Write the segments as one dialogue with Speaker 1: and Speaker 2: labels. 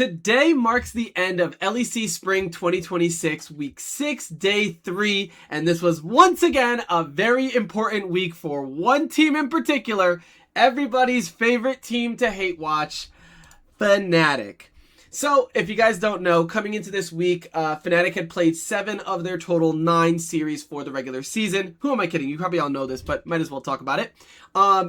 Speaker 1: Today marks the end of LEC Spring 2026, Week 6, Day 3, and this was once again a very important week for one team in particular, everybody's favorite team to hate watch, Fnatic. So, if you guys don't know, coming into this week, Fnatic had played 7 of their total 9 series for the regular season. Who am I kidding? You probably all know this, but might as well talk about it.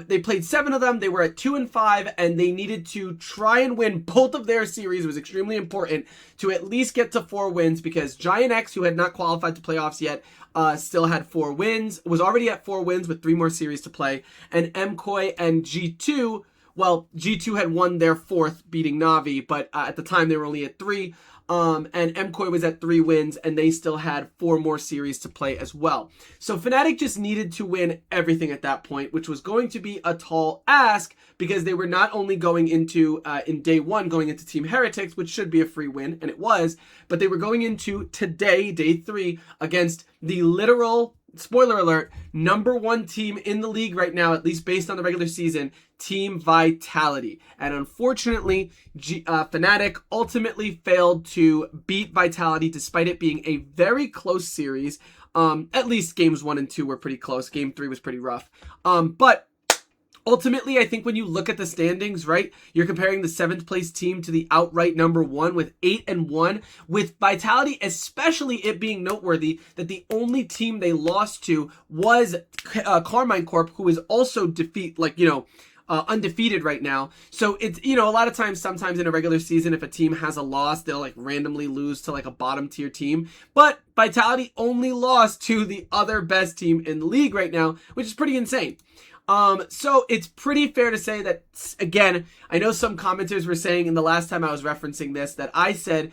Speaker 1: They played 7 of them. They were at 2-5, and they needed to try and win both of their series. It was extremely important to at least get to 4 wins because Giant X, who had not qualified to playoffs yet, still had 4 wins, was already at 4 wins with 3 more series to play, and MKOI and G2, well, G2 had won their 4th, beating Na'Vi, but at the time they were only at 3. And MKOI was at 3 wins, and they still had 4 more series to play as well. So Fnatic just needed to win everything at that point, which was going to be a tall ask because they were not only going into, in day 1, going into Team Heretics, which should be a free win, and it was, but they were going into today, day 3, against the literal, spoiler alert, number 1 team in the league right now, at least based on the regular season, Team Vitality. And unfortunately, Fnatic ultimately failed to beat Vitality despite it being a very close series. At least games 1 and 2 were pretty close. Game 3 was pretty rough. But ultimately, I think when you look at the standings, right, you're comparing the 7th place team to the outright number 1 with 8-1, with Vitality, especially it being noteworthy that the only team they lost to was Carmine Corp, who is also undefeated right now. So it's, a lot of times, sometimes in a regular season, if a team has a loss, they'll like randomly lose to like a bottom tier team. But Vitality only lost to the other best team in the league right now, which is pretty insane. So it's pretty fair to say that, again, I know some commenters were saying in the last time I was referencing this that I said,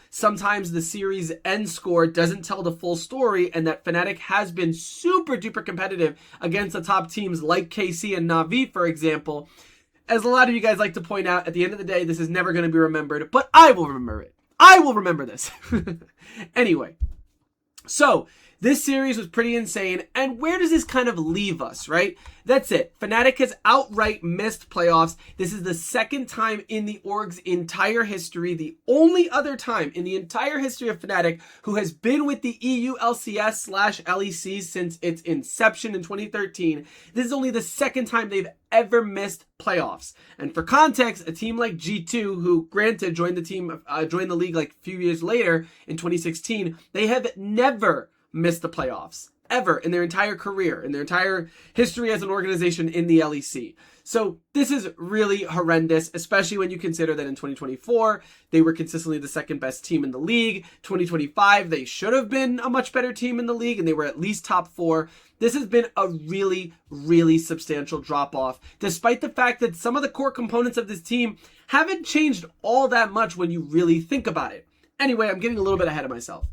Speaker 1: sometimes the series end score doesn't tell the full story, and that Fnatic has been super duper competitive against the top teams like KC and Na'Vi, for example. As a lot of you guys like to point out, at the end of the day, this is never going to be remembered, but I will remember it. I will remember this. Anyway, so this series was pretty insane, and where does this kind of leave us, right? That's it. Fnatic has outright missed playoffs. This is the 2nd time in the org's entire history, the only other time in the entire history of Fnatic who has been with the EU LCS/LEC since its inception in 2013. This is only the 2nd time they've ever missed playoffs. And for context, a team like G2, who granted joined the league like a few years later in 2016, they have never missed the playoffs ever in their entire career, in their entire history as an organization in the LEC. So this is really horrendous, especially when you consider that in 2024, they were consistently the 2nd best team in the league. 2025, they should have been a much better team in the league, and they were at least top 4. This has been a really, really substantial drop-off, despite the fact that some of the core components of this team haven't changed all that much when you really think about it. Anyway, I'm getting a little bit ahead of myself.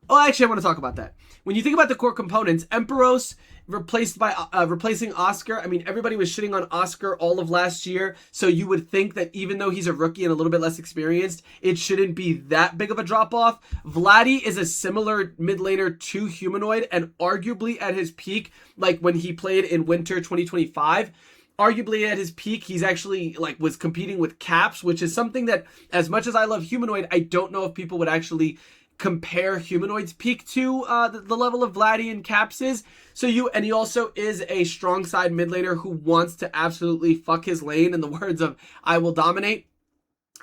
Speaker 1: Oh, actually, I want to talk about that. When you think about the core components, Empyros replacing Oscar. I mean, everybody was shitting on Oscar all of last year, so you would think that even though he's a rookie and a little bit less experienced, it shouldn't be that big of a drop-off. Vlatty is a similar mid laner to Humanoid, and arguably at his peak, like when he played in Winter 2025, arguably at his peak, he's actually was competing with Caps, which is something that, as much as I love Humanoid, I don't know if people would actually compare Humanoid's peak to the level of Vlatty and Caps is. And he also is a strong side mid laner who wants to absolutely fuck his lane, in the words of I Will Dominate,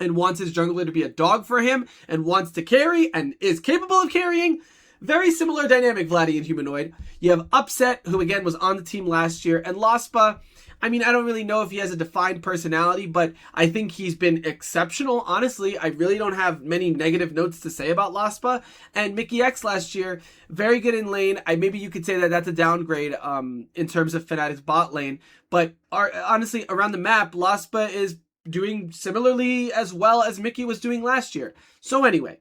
Speaker 1: and wants his jungler to be a dog for him, and wants to carry, and is capable of carrying. Very similar dynamic, Vlatty and Humanoid. You have Upset, who again was on the team last year, and Lospa. I mean, I don't really know if he has a defined personality, but I think he's been exceptional. Honestly, I really don't have many negative notes to say about Lospa. And Mickey X last year, very good in lane. Maybe you could say that that's a downgrade in terms of Fnatic's bot lane. But honestly, around the map, Lospa is doing similarly as well as Mickey was doing last year. So anyway,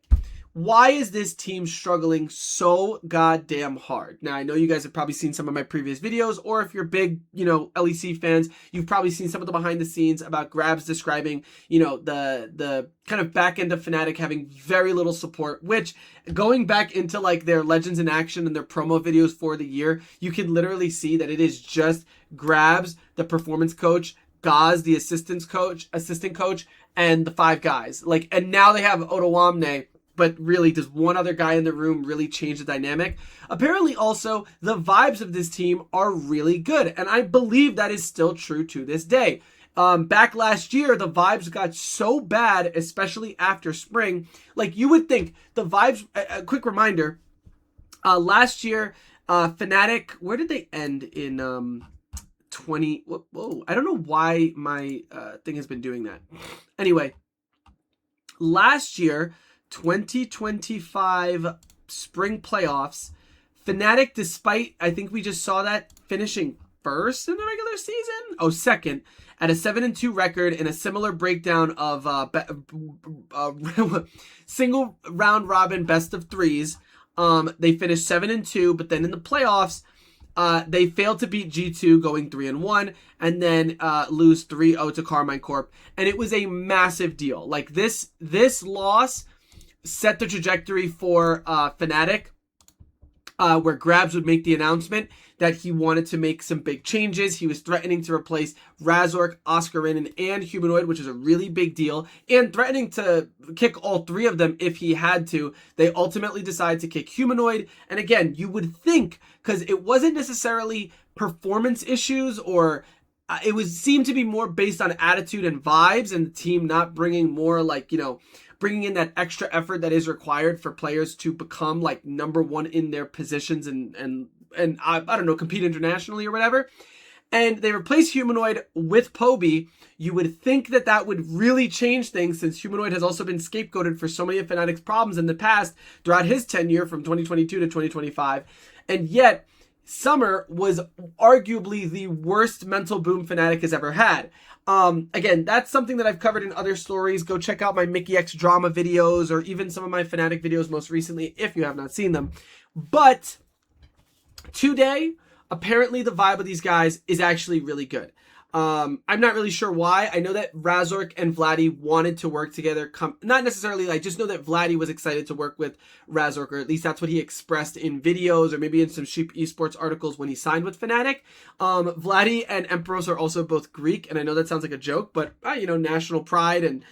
Speaker 1: why is this team struggling so goddamn hard? Now, I know you guys have probably seen some of my previous videos, or if you're big, LEC fans, you've probably seen some of the behind the scenes about Grabs describing, the kind of back end of Fnatic having very little support, which going back into their Legends in Action and their promo videos for the year, you can literally see that it is just Grabs, the performance coach, Gaz, the assistant coach, and the 5 guys. Like, and now they have Otawamne, but really, does one other guy in the room really change the dynamic? Apparently, also, the vibes of this team are really good, and I believe that is still true to this day. Back last year, the vibes got so bad, especially after spring. Like, you would think the vibes, a quick reminder, last year, Fnatic, where did they end in 20? Whoa, I don't know why my thing has been doing that. Anyway, last year, 2025 spring playoffs, Fnatic, despite, I think we just saw that, finishing first in the regular season? Oh, second, at a 7-2 record in a similar breakdown of single round robin best of threes. They finished 7-2, but then in the playoffs, they failed to beat G2 going 3-1 and then lose 3-0 to Carmine Corp. And it was a massive deal. Like, this loss set the trajectory for Fnatic, where Grabs would make the announcement that he wanted to make some big changes. He was threatening to replace Razork, Oscarinin, and Humanoid, which is a really big deal, and threatening to kick all 3 of them if he had to. They ultimately decided to kick Humanoid. And again, you would think, because it wasn't necessarily performance issues, or it seemed to be more based on attitude and vibes, and the team not bringing more, like, bringing in that extra effort that is required for players to become like number 1 in their positions and I don't know, compete internationally or whatever. And they replaced Humanoid with Poby. You would think that that would really change things, since Humanoid has also been scapegoated for so many of Fnatic's problems in the past throughout his tenure from 2022 to 2025. And yet, Summer was arguably the worst mental boom Fnatic has ever had. Again, that's something that I've covered in other stories. Go check out my Mickey X drama videos, or even some of my Fnatic videos most recently if you have not seen them. But today, apparently the vibe of these guys is actually really good. I'm not really sure why. I know that Razork and Vlatty wanted to work together. Not necessarily, I just know that Vlatty was excited to work with Razork, or at least that's what he expressed in videos, or maybe in some Sheep Esports articles when he signed with Fnatic. Vlatty and Empyros are also both Greek, and I know that sounds like a joke, but national pride and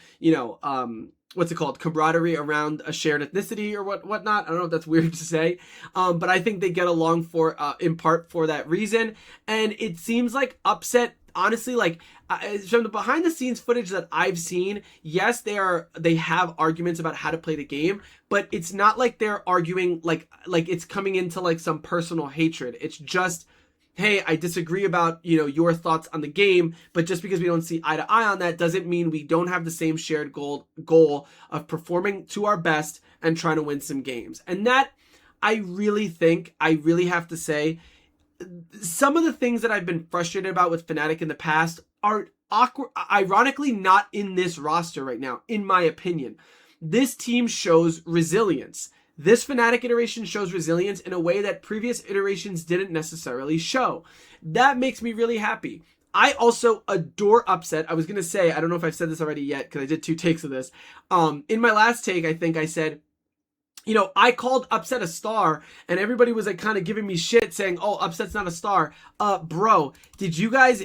Speaker 1: what's it called, camaraderie around a shared ethnicity or whatnot. I don't know if that's weird to say, but I think they get along for in part for that reason. And it seems like Upset, honestly, like from the behind the scenes footage that I've seen, yes, they have arguments about how to play the game, but it's not like they're arguing like it's coming into like some personal hatred. It's just, hey, I disagree about, your thoughts on the game, but just because we don't see eye to eye on that doesn't mean we don't have the same shared goal of performing to our best and trying to win some games. And that, I really have to say, some of the things that I've been frustrated about with Fnatic in the past are ironically not in this roster right now, in my opinion. This team shows resilience. This Fnatic iteration shows resilience in a way that previous iterations didn't necessarily show. That makes me really happy. I also adore Upset. I was going to say, I don't know if I've said this already yet, because I did 2 takes of this. In my last take, I think I said, I called Upset a star, and everybody was like kind of giving me shit saying, oh, Upset's not a star. Bro, do you guys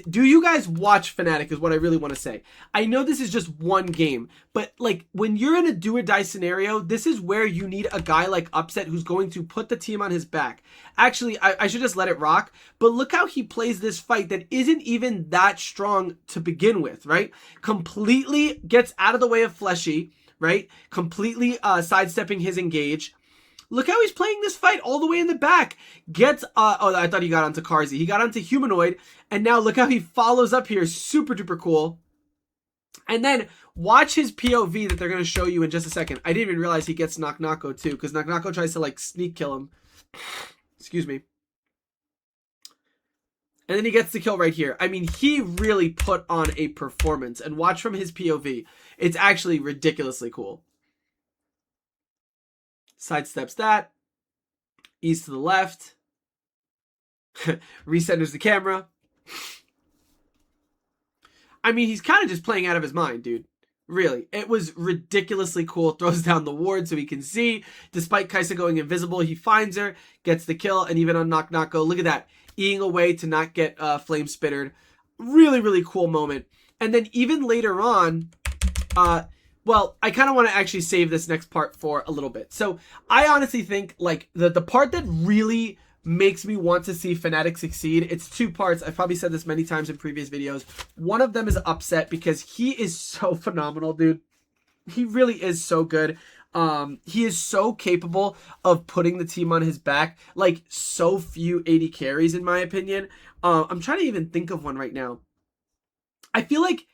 Speaker 1: watch Fnatic is what I really want to say. I know this is just one game, but like when you're in a do or die scenario, this is where you need a guy like Upset who's going to put the team on his back. Actually, I should just let it rock, but look how he plays this fight that isn't even that strong to begin with, right? Completely gets out of the way of Fleshy, right? Completely sidestepping his engage. Look how he's playing this fight all the way in the back. Gets, I thought he got onto Carzzy. He got onto Humanoid, and now look how he follows up here. Super duper cool. And then watch his POV that they're going to show you in just a second. I didn't even realize he gets Knock Knocko too, because Knock Knocko tries to like sneak kill him. Excuse me. And then he gets the kill right here. I mean, he really put on a performance. And watch from his POV. It's actually ridiculously cool. Sidesteps that. East to the left. Recenters the camera. I mean, he's kind of just playing out of his mind, dude. Really. It was ridiculously cool. Throws down the ward so he can see. Despite Kai'Sa going invisible, he finds her. Gets the kill. And even on Knock Knocko, look at that. Eing away to not get Flame Spittered. Really, really cool moment. And then even later on, Well, I kind of want to actually save this next part for a little bit. So I honestly think like the part that really makes me want to see Fnatic succeed, it's two parts. I've probably said this many times in previous videos. One of them is Upset, because he is so phenomenal, dude. He really is so good. He is so capable of putting the team on his back, like so few AD carries in my opinion. I'm trying to even think of one right now. I feel like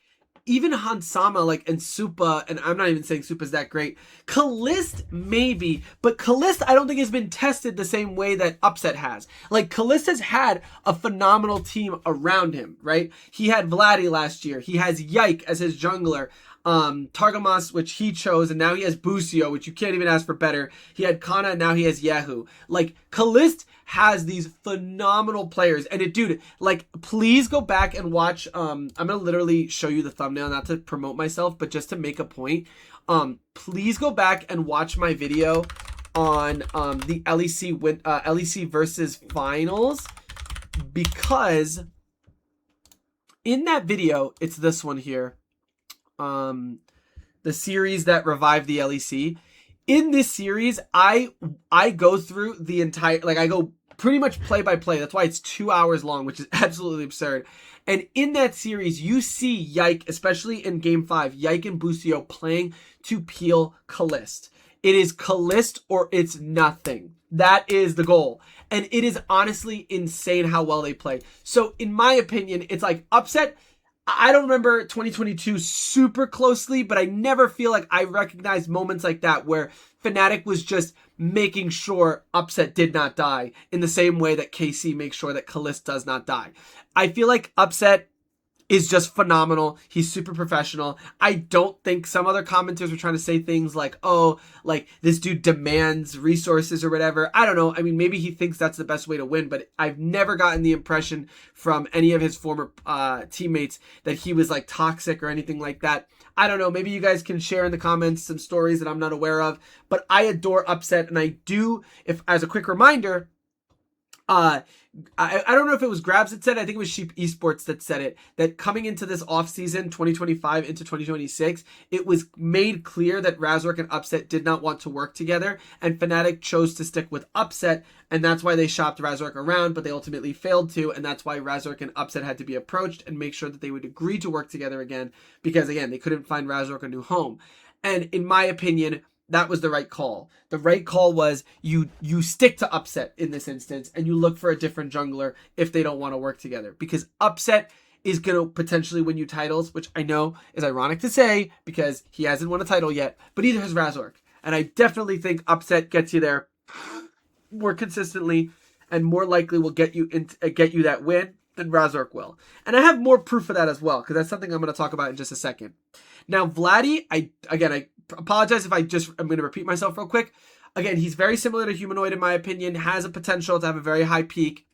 Speaker 1: even Hansama, like, and Supa, and I'm not even saying Supa's that great. Kalist, maybe, but Kalist I don't think has been tested the same way that Upset has. Like, Kalist has had a phenomenal team around him, right? He had Vlatty last year. He has Yike as his jungler. Targamas, which he chose, and now he has Busio, which you can't even ask for better. He had Kana, and now he has Yahoo. Like, Kalist has these phenomenal players, and it, dude, like, please go back and watch. I'm gonna literally show you the thumbnail, not to promote myself, but just to make a point. Please go back and watch my video on the LEC versus finals, because in that video, it's this one here. The series that revived the LEC. In this series, I go through the entire, like, I go pretty much play by play. That's why it's 2 hours long, which is absolutely absurd. And in that series, you see Yike, especially in Game 5, Yike and Busio playing to peel Kalist. It is Kalist or it's nothing. That is the goal. And it is honestly insane how well they play. So in my opinion, it's like Upset. I don't remember 2022 super closely, but I never feel like I recognized moments like that where Fnatic was just making sure Upset did not die in the same way that KC makes sure that Kalist does not die. I feel like Upset is just phenomenal. He's super professional. I don't think some other commenters were trying to say things like, oh, like this dude demands resources or whatever. I don't know. I mean, maybe he thinks that's the best way to win, but I've never gotten the impression from any of his former teammates that he was like toxic or anything like that. I don't know. Maybe you guys can share in the comments some stories that I'm not aware of, but I adore Upset. And I do, if as a quick reminder, I don't know if it was Grabs that said it. I think it was Sheep Esports that said it, that coming into this offseason, 2025 into 2026, it was made clear that Razork and Upset did not want to work together, and Fnatic chose to stick with Upset, and that's why they shopped Razork around, but they ultimately failed to, and that's why Razork and Upset had to be approached and make sure that they would agree to work together again, because again, they couldn't find Razork a new home. And in my opinion, that was the right call. The right call was you stick to Upset in this instance, and you look for a different jungler if they don't want to work together. Because Upset is going to potentially win you titles, which I know is ironic to say because he hasn't won a title yet, but neither has Razork. And I definitely think Upset gets you there more consistently and more likely will get you that win than Razork will. And I have more proof of that as well, because that's something I'm going to talk about in just a second. Now, Vlatty, I apologize if I'm going to repeat myself real quick. Again, he's very similar to Humanoid in my opinion, has a potential to have a very high peak.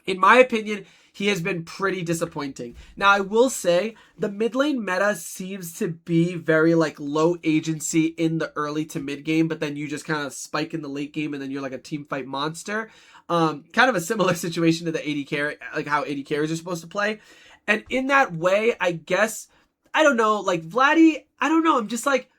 Speaker 1: In my opinion, he has been pretty disappointing. Now, I will say the mid lane meta seems to be very like low agency in the early to mid game, but then you just kind of spike in the late game and then you're like a team fight monster. Kind of a similar situation to the AD carry, like how AD carries are supposed to play. And in that way, I guess, I don't know, like Vlatty, I don't know. I'm just like,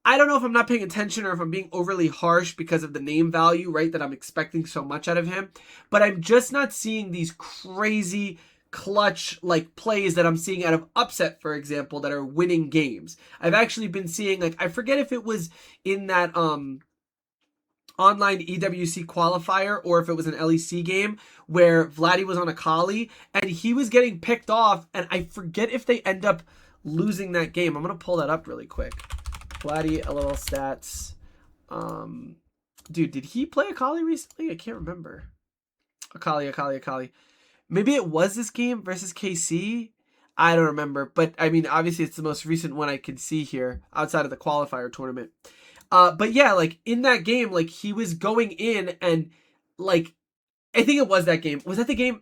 Speaker 1: I don't know if I'm not paying attention or if I'm being overly harsh because of the name value, right? That I'm expecting so much out of him. But I'm just not seeing these crazy clutch like plays that I'm seeing out of Upset, for example, that are winning games. I've actually been seeing, like, I forget if it was in that online EWC qualifier or if it was an LEC game where Vlatty was on a Kali and he was getting picked off, and I forget if they end up losing that game. I'm going to pull that up really quick. Vlatty, a little stats. Dude, did he play Akali recently? I can't remember. Akali. Maybe it was this game versus KC. I don't remember. But, I mean, obviously it's the most recent one I can see here outside of the qualifier tournament. But, yeah, like, in that game, like, he was going in and, like, I think it was that game. Was that the game?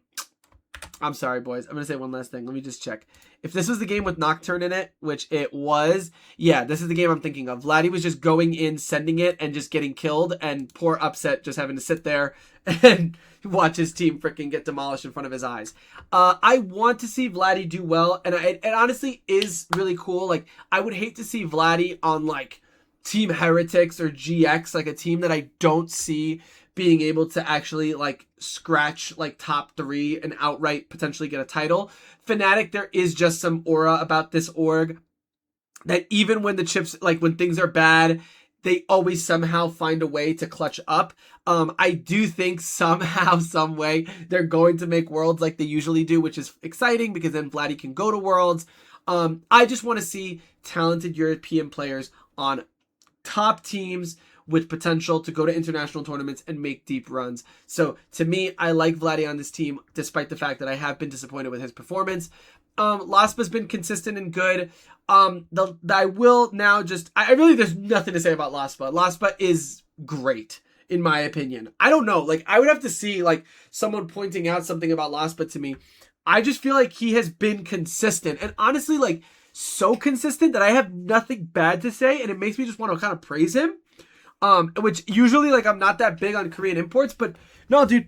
Speaker 1: I'm sorry, boys. I'm going to say one last thing. Let me just check. If this was the game with Nocturne in it, which it was, yeah, this is the game I'm thinking of. Vlatty was just going in, sending it, and just getting killed, and poor Upset just having to sit there and watch his team freaking get demolished in front of his eyes. I want to see Vlatty do well, and it honestly is really cool. Like, I would hate to see Vlatty on, like, Team Heretics or GX, like a team that I don't see being able to actually like scratch like top 3 and outright potentially get a title. Fnatic, there is just some aura about this org that even when the chips, like when things are bad, they always somehow find a way to clutch up. I do think somehow, some way, they're going to make Worlds like they usually do, which is exciting because then Vlatty can go to Worlds. I just want to see talented European players on top teams with potential to go to international tournaments and make deep runs. So to me, I like Vlatty on this team, despite the fact that I have been disappointed with his performance. Lospa's been consistent and good. I will now just, I really, there's nothing to say about Lospa. Lospa is great, in my opinion. I don't know, like I would have to see like someone pointing out something about Lospa to me. I just feel like he has been consistent, and honestly, like so consistent that I have nothing bad to say, and it makes me just want to kind of praise him. Which usually, like, I'm not that big on Korean imports, but no, dude,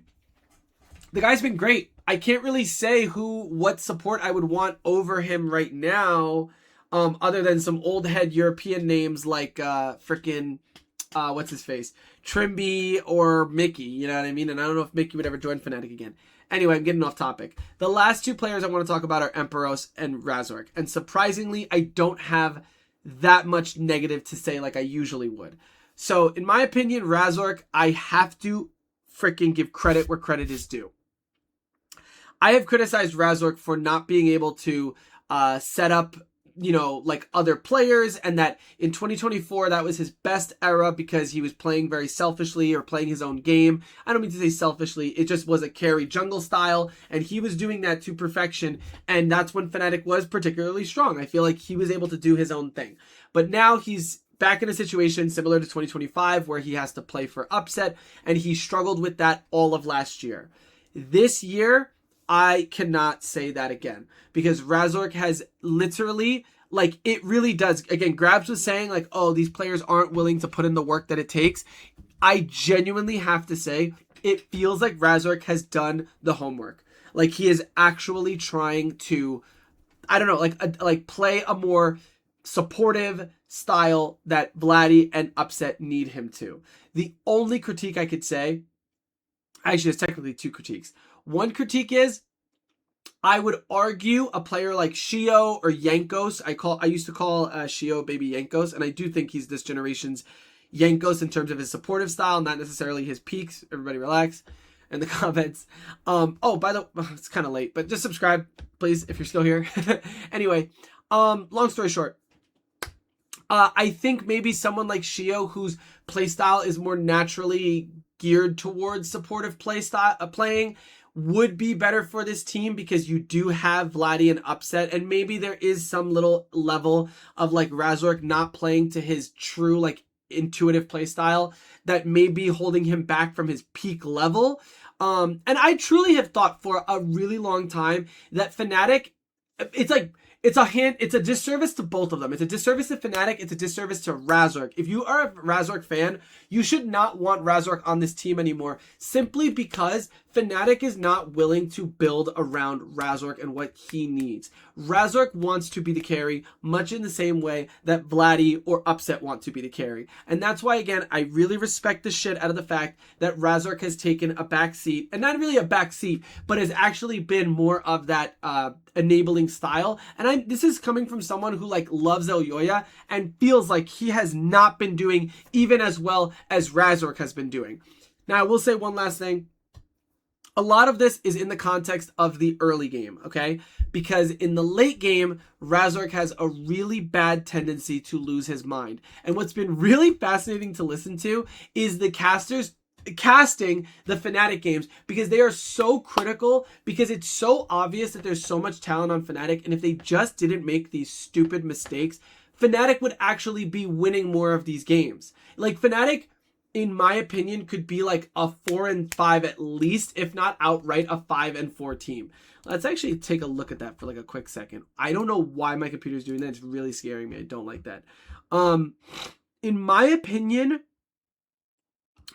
Speaker 1: the guy's been great. I can't really say what support I would want over him right now, other than some old head European names like, what's his face? Trimby or Mickey, you know what I mean? And I don't know if Mickey would ever join Fnatic again. Anyway, I'm getting off topic. The last 2 players I want to talk about are Empyros and Razork. And surprisingly, I don't have that much negative to say like I usually would. So, in my opinion, Razork, I have to freaking give credit where credit is due. I have criticized Razork for not being able to set up, you know, like other players, and that in 2024, that was his best era because he was playing very selfishly or playing his own game. I don't mean to say selfishly, it just was a carry jungle style, and he was doing that to perfection, and that's when Fnatic was particularly strong. I feel like he was able to do his own thing. But now he's back in a situation similar to 2025 where he has to play for Upset, and he struggled with that all of last year. This year, I cannot say that again because Razork has literally, like, it really does. Again, Grabs was saying like, oh, these players aren't willing to put in the work that it takes. I genuinely have to say it feels like Razork has done the homework. Like, he is actually trying to, I don't know, like play a more supportive style that Vlatty and Upset need him to. The only critique I could say, actually there's technically 2 critiques. One critique is, I would argue a player like Shio or Yankos. I used to call Shio baby Yankos, and I do think he's this generation's Yankos in terms of his supportive style, not necessarily his peaks. Everybody relax in the comments. Oh, by the way, it's kind of late, but just subscribe, please, if you're still here. Anyway, long story short, I think maybe someone like Shio, whose playstyle is more naturally geared towards supportive playing, would be better for this team because you do have Vlatty and Upset, and maybe there is some little level of like Razork not playing to his true like intuitive playstyle that may be holding him back from his peak level. And I truly have thought for a really long time that Fnatic, it's a disservice to both of them. It's a disservice to Fnatic. It's a disservice to Razork. If you are a Razork fan, you should not want Razork on this team anymore, simply because Fnatic is not willing to build around Razork and what he needs. Razork wants to be the carry, much in the same way that Vlatty or Upset want to be the carry. And that's why, again, I really respect the shit out of the fact that Razork has taken a back seat, and not really a back seat, but has actually been more of that enabling style. And this is coming from someone who like loves Elyoya and feels like he has not been doing even as well as Razork has been doing. Now, I will say one last thing. A lot of this is in the context of the early game, okay? Because in the late game, Razork has a really bad tendency to lose his mind. And what's been really fascinating to listen to is the casters casting the Fnatic games, because they are so critical, because it's so obvious that there's so much talent on Fnatic, and if they just didn't make these stupid mistakes, Fnatic would actually be winning more of these games. Like, Fnatic, in my opinion, could be like a 4-5 at least, if not outright a 5-4 team. Let's actually take a look at that for like a quick second. I don't know why my computer's doing that. It's really scaring me. I don't like that. In my opinion,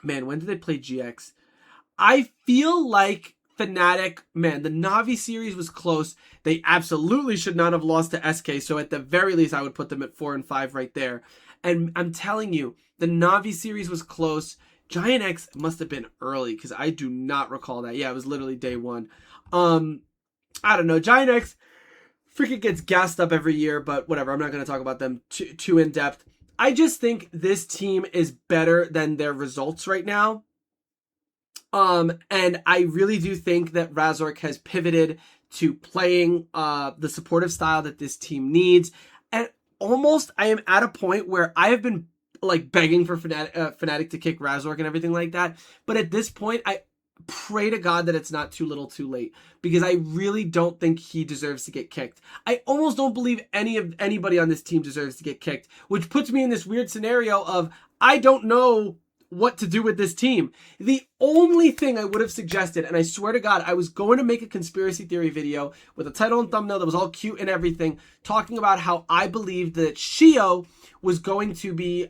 Speaker 1: man, when did they play GX? I feel like Fnatic, man, the Na'Vi series was close. They absolutely should not have lost to SK. So at the very least, I would put them at 4-5 right there. And I'm telling you, the Na'Vi series was close. Giant X must have been early because I do not recall that. Yeah, it was literally day one. I don't know. Giant X freaking gets gassed up every year, but whatever. I'm not going to talk about them too in depth. I just think this team is better than their results right now. And I really do think that Razork has pivoted to playing the supportive style that this team needs. And almost I am at a point where I have been like begging for Fnatic to kick Razork and everything like that. But at this point, I pray to God that it's not too little too late, because I really don't think he deserves to get kicked. I almost don't believe anybody on this team deserves to get kicked, which puts me in this weird scenario of I don't know what to do with this team. The only thing I would have suggested, and I swear to God, I was going to make a conspiracy theory video with a title and thumbnail that was all cute and everything, talking about how I believed that Shio was going to be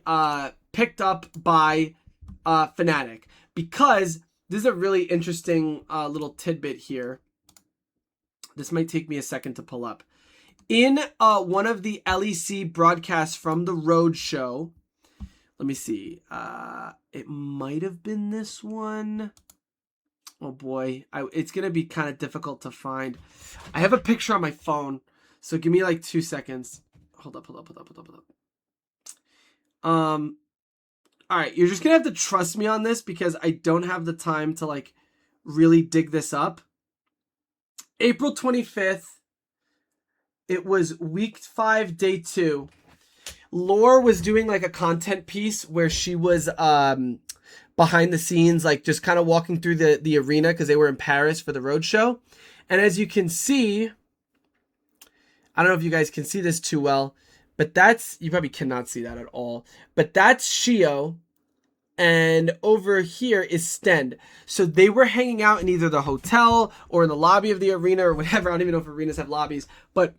Speaker 1: picked up by Fnatic, because this is a really interesting little tidbit here. This might take me a second to pull up. In one of the LEC broadcasts from the Road Show, let me see. It might have been this one. Oh boy, it's going to be kind of difficult to find. I have a picture on my phone, so give me like 2 seconds. Hold up. All right, you're just going to have to trust me on this because I don't have the time to like really dig this up. April 25th. It was week 5, day 2. Lore was doing like a content piece where she was behind the scenes, like just kind of walking through the arena because they were in Paris for the road show. And as you can see, I don't know if you guys can see this too well, but you probably cannot see that at all. But that's Shio, and over here is Stend. So they were hanging out in either the hotel or in the lobby of the arena or whatever. I don't even know if arenas have lobbies, but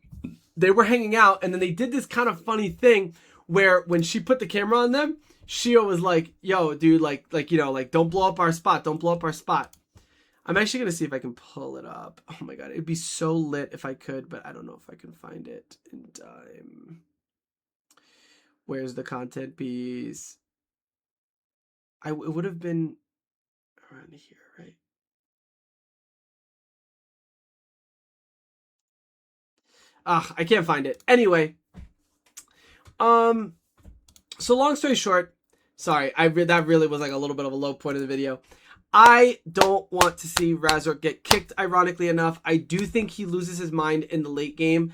Speaker 1: they were hanging out, and then they did this kind of funny thing where when she put the camera on them, Shio was like, yo, dude, like, you know, like, don't blow up our spot. Don't blow up our spot. I'm actually going to see if I can pull it up. Oh my God. It'd be so lit if I could, but I don't know if I can find it in time. Where's the content piece? It would have been around here, right? I can't find it. Anyway, so long story short, sorry, that really was like a little bit of a low point of the video. I don't want to see Razork get kicked, ironically enough. I do think he loses his mind in the late game.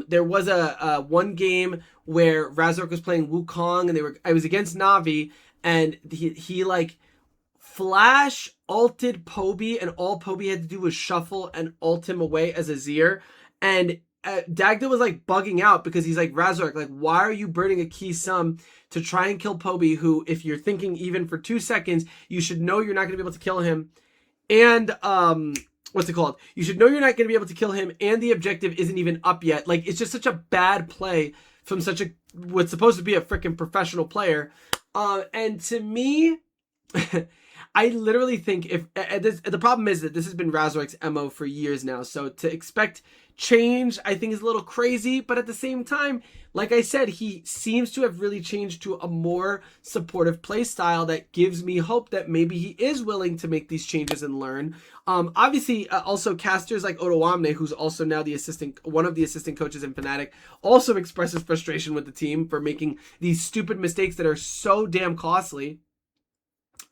Speaker 1: There was a one game where Razork was playing Wukong, and I was against Na'Vi, and he like flash ulted Poby, and all Poby had to do was shuffle and ult him away as a Azir. And Dagda was like bugging out because he's like, Razork, like, why are you burning a key sum to try and kill Poby, who, if you're thinking even for 2 seconds, you should know you're not going to be able to kill him. And what's it called? You should know you're not going to be able to kill him, and the objective isn't even up yet. Like, it's just such a bad play from what's supposed to be a freaking professional player. And to me, I literally think the problem is that this has been Razork's MO for years now. So to expect change, I think, is a little crazy. But at the same time, like I said, he seems to have really changed to a more supportive play style that gives me hope that maybe he is willing to make these changes and learn. Obviously, also casters like Otowamne, who's also now one of the assistant coaches in Fnatic, also expresses frustration with the team for making these stupid mistakes that are so damn costly.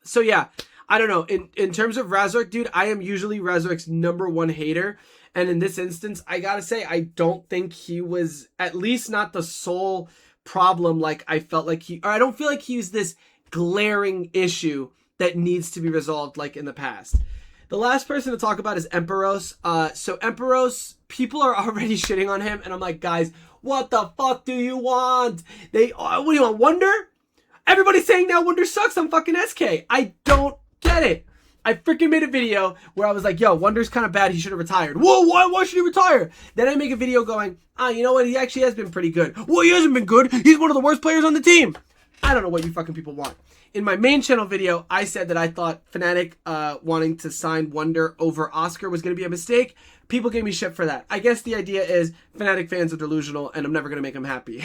Speaker 1: So yeah, I don't know. In terms of Razork, dude, I am usually Razork's #1 hater. And in this instance, I gotta say, I don't think he was, at least not the sole problem. Like I felt like I don't feel like he's this glaring issue that needs to be resolved like in the past. The last person to talk about is Empyros. So Empyros, people are already shitting on him. And I'm like, guys, what the fuck do you want? What do you want, Wonder? Everybody's saying now Wonder sucks on fucking SK. I don't get it. I freaking made a video where I was like, yo, Wonder's kind of bad. He should have retired. Whoa, why should he retire? Then I make a video going, you know what? He actually has been pretty good. Well, he hasn't been good. He's one of the worst players on the team. I don't know what you fucking people want. In my main channel video, I said that I thought Fnatic wanting to sign Wonder over Oscar was going to be a mistake. People gave me shit for that. I guess the idea is Fnatic fans are delusional, and I'm never going to make them happy.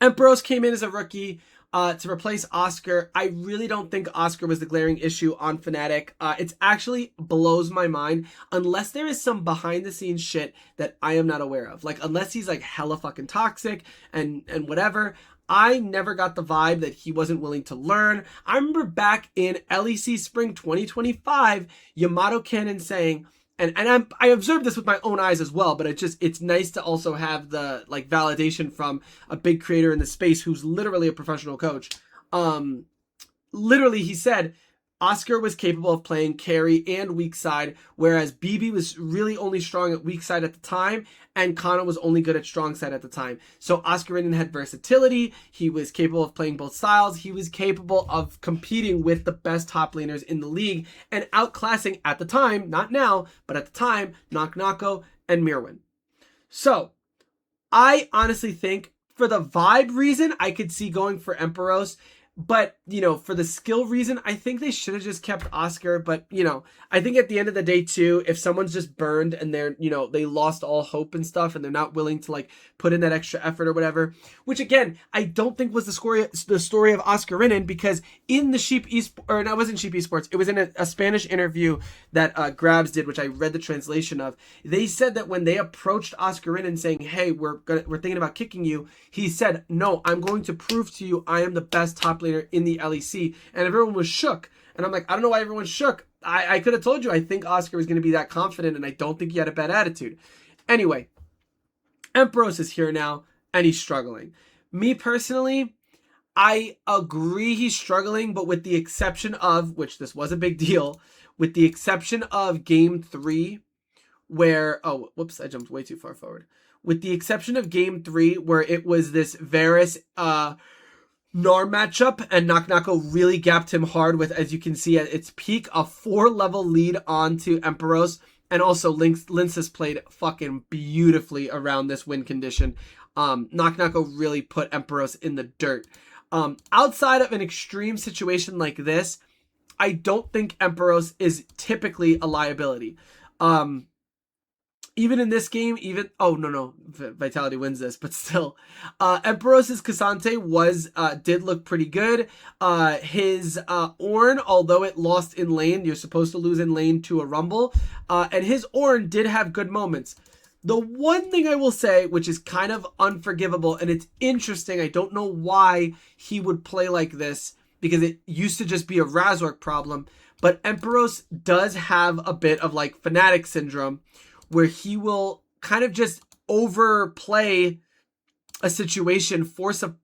Speaker 1: Empyros came in as a rookie to replace Oscar. I really don't think Oscar was the glaring issue on Fnatic. It actually blows my mind unless there is some behind the scenes shit that I am not aware of. Like, unless he's like hella fucking toxic and whatever. I never got the vibe that he wasn't willing to learn. I remember back in LEC Spring 2025, Yamato Cannon saying, and I observed this with my own eyes as well, but it's nice to also have the like validation from a big creator in the space who's literally a professional coach. Literally, he said Oscar was capable of playing carry and weak side, whereas BB was really only strong at weak side at the time, and Kana was only good at strong side at the time. So Oscar Ringen had versatility. He was capable of playing both styles. He was capable of competing with the best top laners in the league and outclassing at the time, not now, but at the time, Knock and Mirwin. So I honestly think for the vibe reason, I could see going for Empyros. But, you know, for the skill reason, I think they should have just kept Oscar. But, you know, I think at the end of the day, too, if someone's just burned and they're, you know, they lost all hope and stuff and they're not willing to, like, put in that extra effort or whatever, which, again, I don't think was the story of Oscar Ringen, because in the Sheep Esports, or no, it wasn't Sheep Esports, it was in a Spanish interview that Grabs did, which I read the translation of. They said that when they approached Oscar Ringen saying, hey, we're thinking about kicking you, he said, no, I'm going to prove to you I am the best top laner in the LEC. And everyone was shook. And I'm like, I don't know why everyone's shook. I could have told you I think Oscar was going to be that confident, and I don't think he had a bad attitude. Anyway, Empyros is here now, and he's struggling. Me personally, I agree he's struggling, but with the exception of, which this was a big deal, with the exception of Game 3, where, oh, whoops, I jumped way too far forward. With the exception of Game 3, where it was this Varus, Gnar matchup, and Knock really gapped him hard with, as you can see at its peak, a 4-level lead onto Empyros, and also Lince has played fucking beautifully around this win condition. Knock really put Empyros in the dirt. Outside of an extreme situation like this, I don't think Empyros is typically a liability. Even in this game, Vitality wins this, but still, Empyros' Cassante did look pretty good. His Ornn, although it lost in lane, you're supposed to lose in lane to a Rumble, and his Ornn did have good moments. The one thing I will say, which is kind of unforgivable, and it's interesting, I don't know why he would play like this, because it used to just be a Razork problem, but Empyros does have a bit of like Fnatic syndrome, where he will kind of just overplay a situation, force a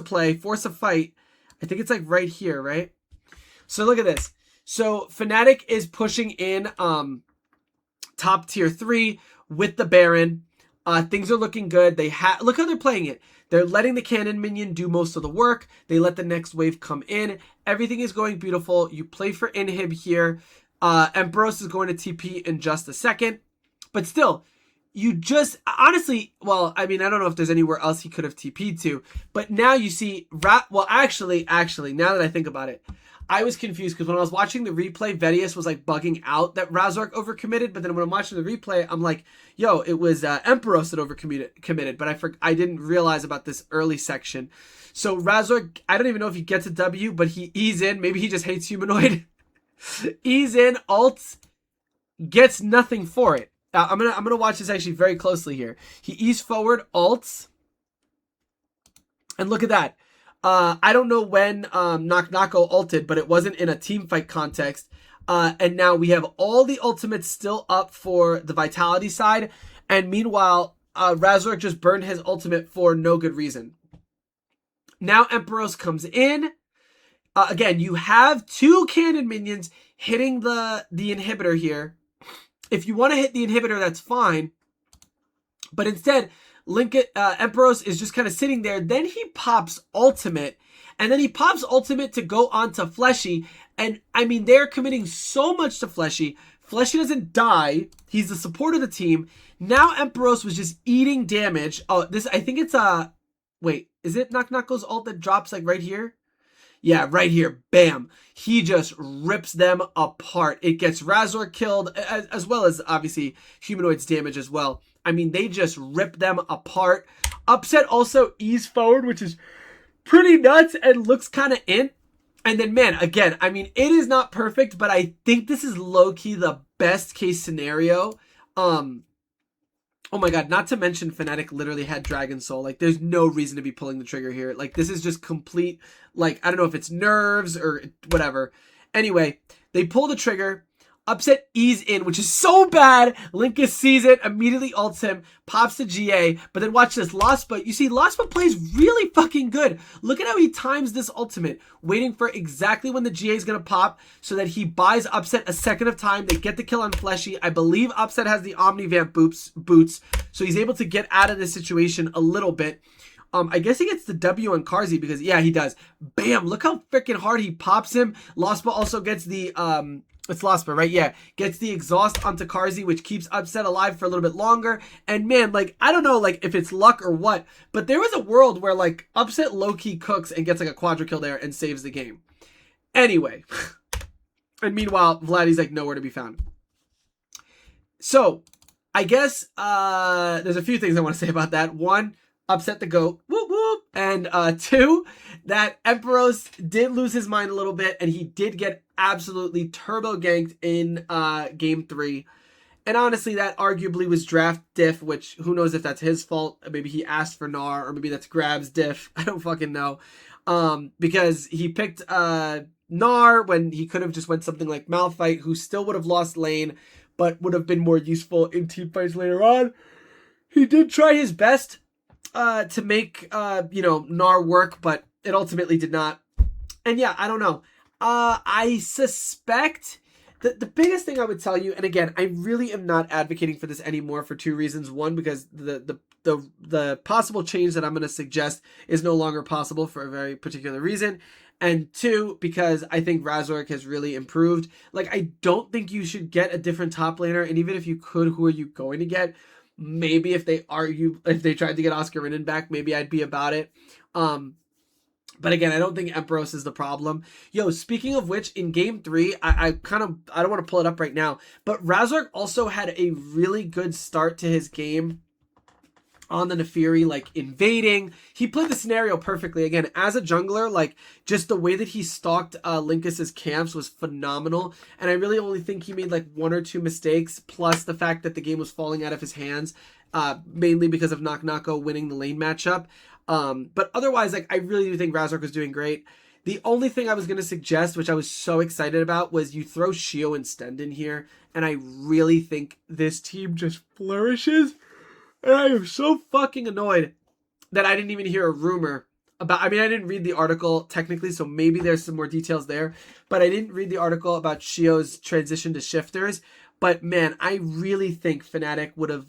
Speaker 1: play, force a fight. I think it's like right here, right? So look at this. So Fnatic is pushing in top tier 3 with the Baron. Things are looking good. Look how they're playing it. They're letting the cannon minion do most of the work. They let the next wave come in. Everything is going beautiful. You play for inhib here. Empyros is going to TP in just a second. But still, you just, honestly, well, I mean, I don't know if there's anywhere else he could have TP'd to, but now you see, actually, now that I think about it, I was confused because when I was watching the replay, Vedius was like bugging out that Razork overcommitted, but then when I'm watching the replay, I'm like, yo, it was Empyros that overcommitted, but I didn't realize about this early section. So Razork, I don't even know if he gets a W, but he E's in, maybe he just hates humanoid. E's in, ults, gets nothing for it. I'm gonna watch this actually very closely here. He E's forward, ults, and look at that. I don't know when Knock ulted, but it wasn't in a team fight context. And now we have all the ultimates still up for the Vitality side, and meanwhile, Razork just burned his ultimate for no good reason. Now Empyros comes in. Again, you have 2 cannon minions hitting the inhibitor here. If you want to hit the inhibitor, that's fine. But instead, Empyros is just kind of sitting there. Then he pops ultimate, and then he pops ultimate to go on to Fleshy. And I mean, they're committing so much to Fleshy. Fleshy doesn't die. He's the support of the team. Now Empyros was just eating damage. Oh, this, I think it's wait, is it Knock Knock's ult that drops like right here? Yeah, right here. Bam. He just rips them apart. It gets Razork killed, as well as, obviously, Humanoid's damage as well. I mean, they just rip them apart. Upset also ease forward, which is pretty nuts and looks kind of in. And then, man, again, I mean, it is not perfect, but I think this is low-key the best case scenario. Oh my god, not to mention Fnatic literally had Dragon Soul. Like, there's no reason to be pulling the trigger here. Like, this is just complete, like, I don't know if it's nerves or whatever. Anyway, they pull the trigger. Upset ease in, which is so bad. Linkus sees it, immediately ults him, pops the GA, but then watch this. Lospa, you see, Lospa plays really fucking good. Look at how he times this ultimate, waiting for exactly when the GA is going to pop so that he buys Upset a second of time. They get the kill on Fleshy. I believe Upset has the Omnivamp boots, so he's able to get out of this situation a little bit. I guess he gets the W on Carzzy because, yeah, he does. Bam, look how freaking hard he pops him. Lospa also gets the, it's Lospa, right? Yeah. Gets the exhaust onto Carzzy, which keeps Upset alive for a little bit longer. And man, like, I don't know, like, if it's luck or what, but there was a world where, like, Upset low-key cooks and gets, like, a quadra kill there and saves the game. Anyway. And meanwhile, Vladdy's, like, nowhere to be found. So, I guess, there's a few things I want to say about that. One, Upset the GOAT. Whoop, whoop. And, two, that Empyros did lose his mind a little bit, and he did get absolutely turbo ganked in game 3. And honestly, that arguably was draft diff, which who knows if that's his fault. Maybe he asked for Gnar, or maybe that's Grab's diff. I don't fucking know. Because he picked Gnar when he could have just went something like Malphite, who still would have lost lane, but would have been more useful in team fights later on. He did try his best to make, Gnar work, but it ultimately did not. And yeah, I don't know. I suspect that the biggest thing I would tell you, and again, I really am not advocating for this anymore for two reasons. One, because the possible change that I'm going to suggest is no longer possible for a very particular reason. And two, because I think Razork has really improved. Like, I don't think you should get a different top laner, and even if you could, who are you going to get? Maybe if they tried to get Oscar Rinnen back, maybe I'd be about it. But again, I don't think Empyros is the problem. Yo, speaking of which, in game 3, I don't want to pull it up right now, but Razork also had a really good start to his game on the Nefiri, like invading. He played the scenario perfectly. Again, as a jungler, like just the way that he stalked Linkus's camps was phenomenal. And I really only think he made like 1 or 2 mistakes, plus the fact that the game was falling out of his hands, mainly because of Knock winning the lane matchup. But otherwise, like, I really do think Razork was doing great. The only thing I was going to suggest, which I was so excited about, was you throw Shio and Stend in here, and I really think this team just flourishes. And I am so fucking annoyed that I didn't even hear a rumor about, I mean, I didn't read the article technically, so maybe there's some more details there, but I didn't read the article about Shio's transition to shifters. But man, I really think Fnatic would have,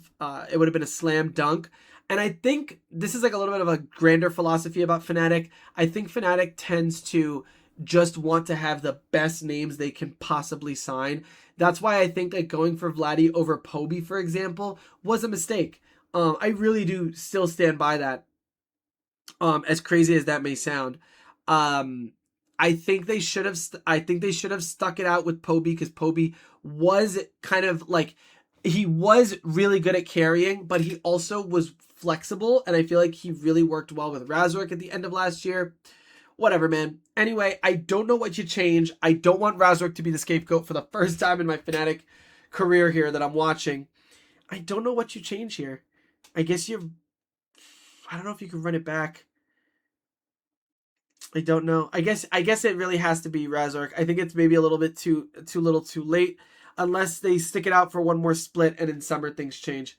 Speaker 1: it would have been a slam dunk. And I think this is like a little bit of a grander philosophy about Fnatic. I think Fnatic tends to just want to have the best names they can possibly sign. That's why I think like going for Vlatty over Poby, for example, was a mistake. I really do still stand by that. As crazy as that may sound. I think they should have stuck it out with Poby, because Poby was kind of like, he was really good at carrying, but he also was flexible, and I feel like he really worked well with Razork at the end of last year. Whatever, man. Anyway, I don't know what you change. I don't want Razork to be the scapegoat for the first time in my Fnatic career here that I'm watching. I don't know what you change here. I guess I don't know if you can run it back. I don't know. I guess it really has to be Razork. I think it's maybe a little bit too late, unless they stick it out for one more split and in summer things change.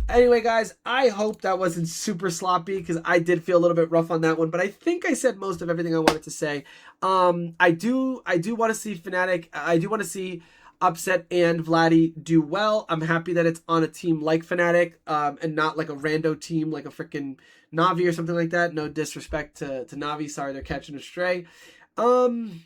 Speaker 1: Anyway, guys, I hope that wasn't super sloppy, because I did feel a little bit rough on that one, but I think I said most of everything I wanted to say. I do want to see Fnatic. I do want to see Upset and Vlatty do well. I'm happy that it's on a team like Fnatic and not like a rando team like a freaking Na'Vi or something like that. No disrespect to Na'Vi. Sorry, they're catching a stray. And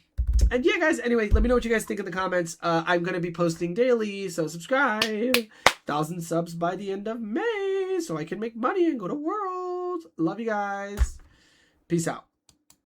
Speaker 1: yeah, guys, anyway, let me know what you guys think in the comments. I'm going to be posting daily, so subscribe. 1,000 subs by the end of May so I can make money and go to Worlds. Love you guys. Peace out.